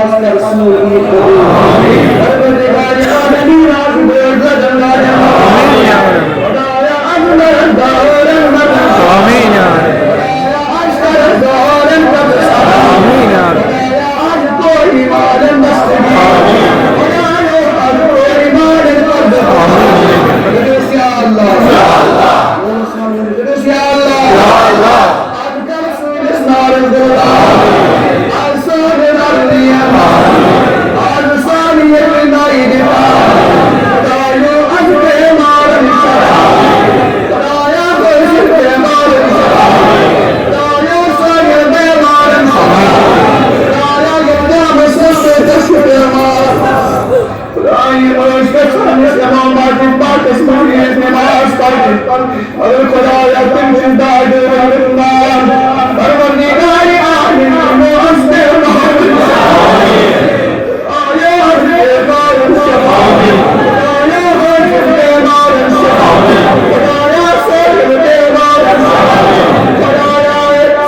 वास्ते रसूल की कबूल परवरदिगार आलमीन आज बेअर्ज़ जल्ला आमीन या रब। खुदाया अंदर दारन मदद आमीन या रब। खुदाया अशर दारन मदद आमीन या रब। खुदाया आज कोई मालन दस्तगी खुदाया आज कोई मालन मदद या अल्लाह या अल्लाह या अल्लाह या अल्लाह आज का रसूल इस नारे दुआ आज सोने नदिया आज सानिए नाई दिवा खुदाया आज के मारन खुदाया कोई के मारन खुदाया सानिए के मारन खुदाया गंगा मसले तशबे मार खुदाया रोज के सामने तमाम बातें बातें सुनिए नमाज पढ़े और खुदाया तुम जिंदा दे रमजान परवरदिगार आलमीन वास्ते मोहब्बत आया है बार शफाअत आया है बार शफाअत खुदाया सोल दे बार शफाअत खुदाया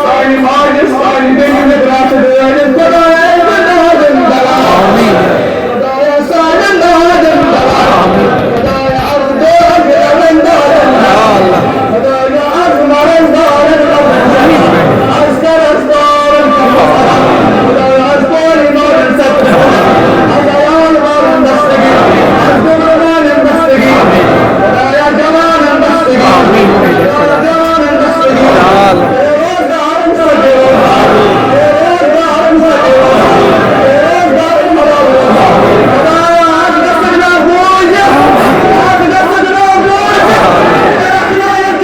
सारी मार सारी दिन में रात दे खुदाया बदादन दला आमीन खुदाया साजन दादन दला आमीन खुदाया अर्ज़ दे रमजान या अल्लाह खुदाया अर्ज़ मरन दारन अर्ज़ कर अर्ज़ दारन खुदाया अर्ज़ कोई मारन सब अर्ज़ आयान मारन दस्तगी अर्ज़ दुर्गान दस्तगी खुदाया जवान दस्तगी आमीन खुदाया जवान दस्तगी या अल्लाह रोज़गारन सजे रोज़गारन सजे रोज़गारन खुदाया आज दस्तगना बोझ आज दस्तगना बोझ रखना ये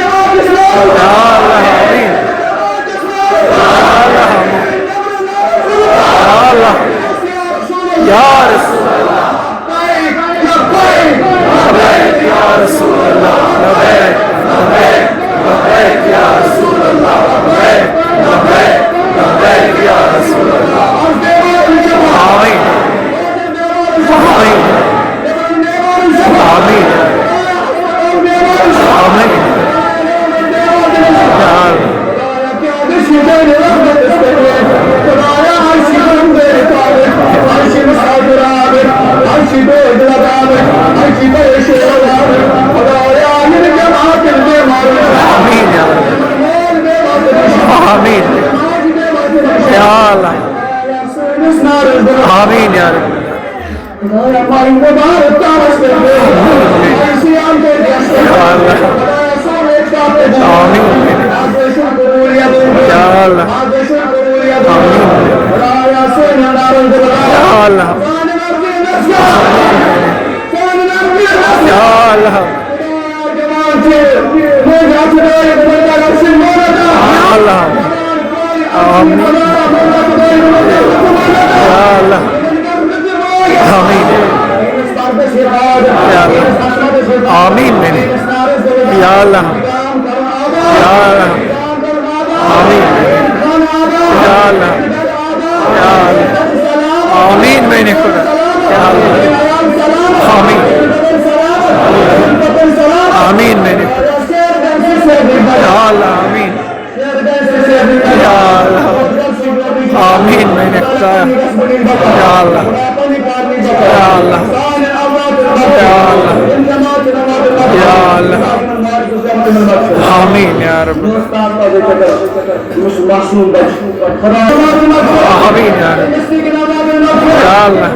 जवाब इस्लाम या अल्लाह आमीन या अल्लाह या रसूल लबैक या रसूल अल्लाह लबैक लबैक लबैक या रसूल अल्लाह लबैक लबैक लबैक या रसूल अल्लाह आमीन आमीन आमीन आमीन या अल्लाह आमीन या रब। आमीन या अल्लाह आमीन या रब। आमीन या अल्लाह या अल्लाह या अल्लाह या अल्लाह आमीन या अल्लाह आमीन या अल्लाह आमीन मैंने या अल्लाह या अल्लाह आमीन या अल्लाह या अल्लाह आमीन मैंने खुदा या अल्लाह आमीन आमीन मैंने या अल्लाह आमीन या अल्लाह आमीन मैंने खुदा या अल्लाह या अल्लाह या अल्लाह या अल्लाह आमीन या रब आमीन या रब या अल्लाह